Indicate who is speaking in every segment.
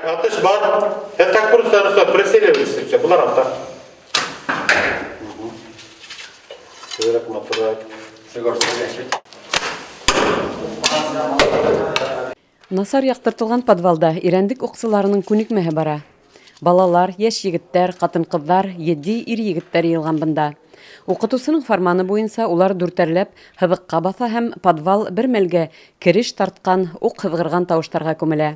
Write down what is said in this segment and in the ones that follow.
Speaker 1: Atış var. Tak просто преследовались все. Bunlar atlar. Şöyle motoru.
Speaker 2: Насар яктыртылган подвалда ирәндек уксыларының күнекмәһе бара. Балалар, яшь егеттәр, катын-кызлар, 7 ир егеттәр йыелган бында. Укытучының фарманы буенча улар дүртәрләп хыбыкка баса һәм подвал бер мәлгә кереш тарткан, ук хыбгырган тавыштарга күмелә.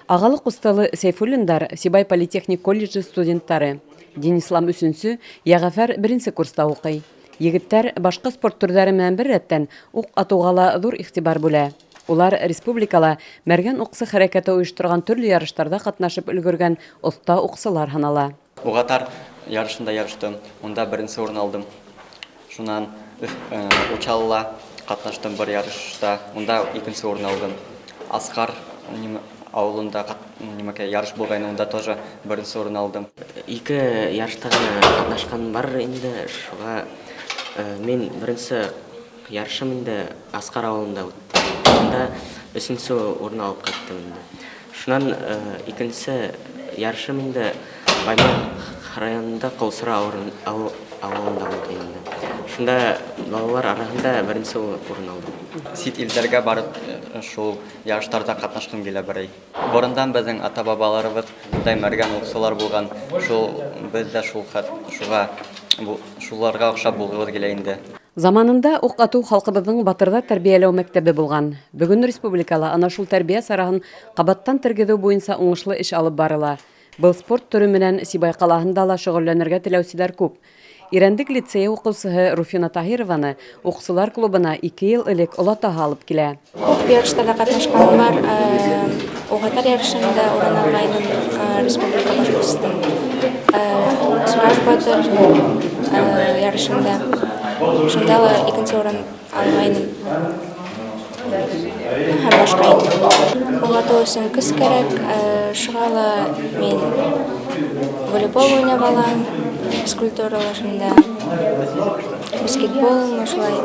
Speaker 2: Агалык усталы Сейфуллиндар Сибай политехник колледжы студенттары. Денислам 3-нче, Ягъфәр 1-нче курста укый. Егеттәр башка спорт төрләре менән бер рәттән ук атуга зур игътибар бүлә. Улар республикала мәргән уксы хәрәкәте оештырган төрле ярыштарда катнашып өлгергән оста уксылар һанала.
Speaker 3: Угатар ярышында ярыштым, онда 1-нче урын алдым. Шуннан Учалла катнаштым бер ярышта, онда 2-нче урын алдым. Аскар авылында ярыш булган, онда тоже 1-нче урын алдым.
Speaker 4: Ике ярышта катнашкан бар инде, шуга мен 1-нче ярышым инде Аскар авылында үтте. Онда 3-нче урын алып кайттым инде. Шуннан 2-нче ярышым инде Баймак районында Кылсыра авылында үтте инде. Шунда балалар арасында 1-нче урын алдым.
Speaker 3: Сит илдәргә барып, шул ярыштарда катнашкым килә берәй. Борындан безнең ата-бабаларыбыз мәргән уксылар булган. Шул без дә шуларга охшап булгыбыз килә инде.
Speaker 2: Заманында ук ату халкыбызның батырда тәрбияләү мәктәбе булган. Бүген республикала ана шул тәрбия сараһын кабаттан тергеҙеү буенча уңышлы эш алып барыла. Был спорт төрө менән Сибай калаһында ла шөгыльләнергә теләүселәр күп. Ирәндек лицее укучысы Руфина Таһированы уксылар клубына 2 ел элек олатаһы алып килә.
Speaker 5: Күп ярыштарда катнашканым бар. Угатар ярышында урын алгайным республика башкортстан. Сураж батыр ярышында. Шунда ла 2-нче урын алгайным. Һәм башка инде. Угату өчен көз кирәк. Шуга ла мен волейбол уйнап алам. Физкультуралашында, баскетбол, шулай.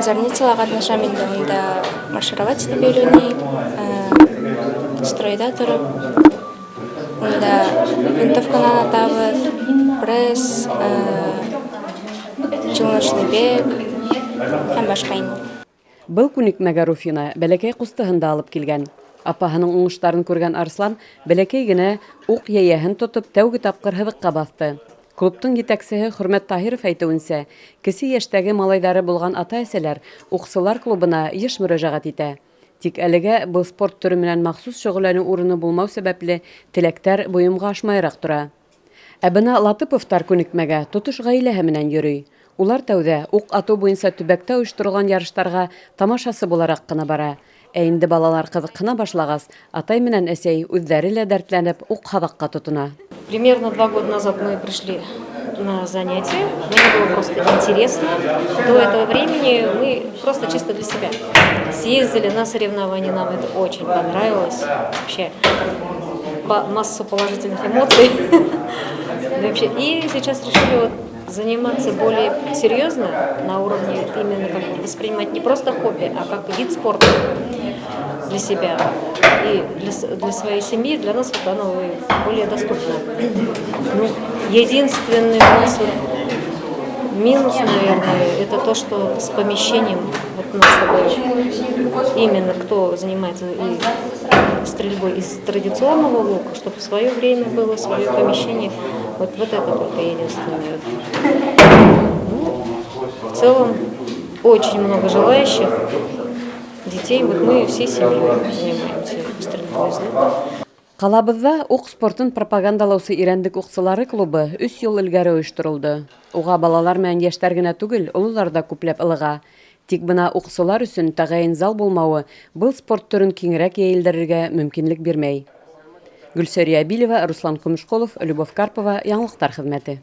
Speaker 5: Зарницала катнашам инде, унда маршировать итеп өйрәним, стройда торып, унда винтовканы атабыз, пресс, чыгышлы бег һәм башка инде.
Speaker 2: Был күнекмәгә Руфина бәләкәй кустыһында алып килгән. Апаһының уңыштарын күргән Арслан бәләкәй генә ук яяһен тотып тәүге тапкыр хыбыкка басты. Клубтың җитәкчесе Хөрмәт Таһиров әйтүенсә, кесе яшьтәге малайдары булган ата-әсәләр уксылар клубына еш мөрәҗәгать итә. Тик әлегә был спорт төрө менән махсус шөгыльләнү урыны булмау сәбәпле теләктәр буйымга ашмайрак тора. Ә бына Латыповтар күнекмәгә тотыш гаиләһе менән йөрөй. Улар тәүдә ук ату буенча төбәктә оештырылган ярыштарга тамашасы буларак кына бара. Ә инде балалар кызыккана башлагас, атай менән әсәй үзләре лә дәртләнеп ук хабакка тотына.
Speaker 6: Примерно 2 года назад мы пришли на занятия. Мне было просто интересно. До этого времени мы просто чисто для себя съездили на соревнования. Нам это очень понравилось. Вообще массу положительных эмоций. И сейчас решили заниматься более серьезно на уровне, именно как бы воспринимать не просто хобби, а как вид спорта для себя и для своей семьи. Для нас вот оно более доступно. Единственный у нас минус, наверное, это то, что с помещением, вот у нас именно кто занимается и стрельбой из традиционного лука, чтобы в свое время было свое помещение. Вот это только единственное. В целом очень много желающих детей. Вот мы всей семьей занимаемся стрельбой из лука.
Speaker 2: Калабызда ук спортын пропагандалаусы ирәндек уксылары клубы 3 ел элгәре оештырылды. Уга балалар менән яшьтәр генә түгел, олылар да күпләп ылыга. Тик бына уксылар өчен тәгаен зал булмавы был спорт төрен киңрәк яелдерергә мөмкинлек бирмәй. Гөлсәрия Билева, Руслан Көмешколов, Любовь Карпова, Яңлыктар хезмәте.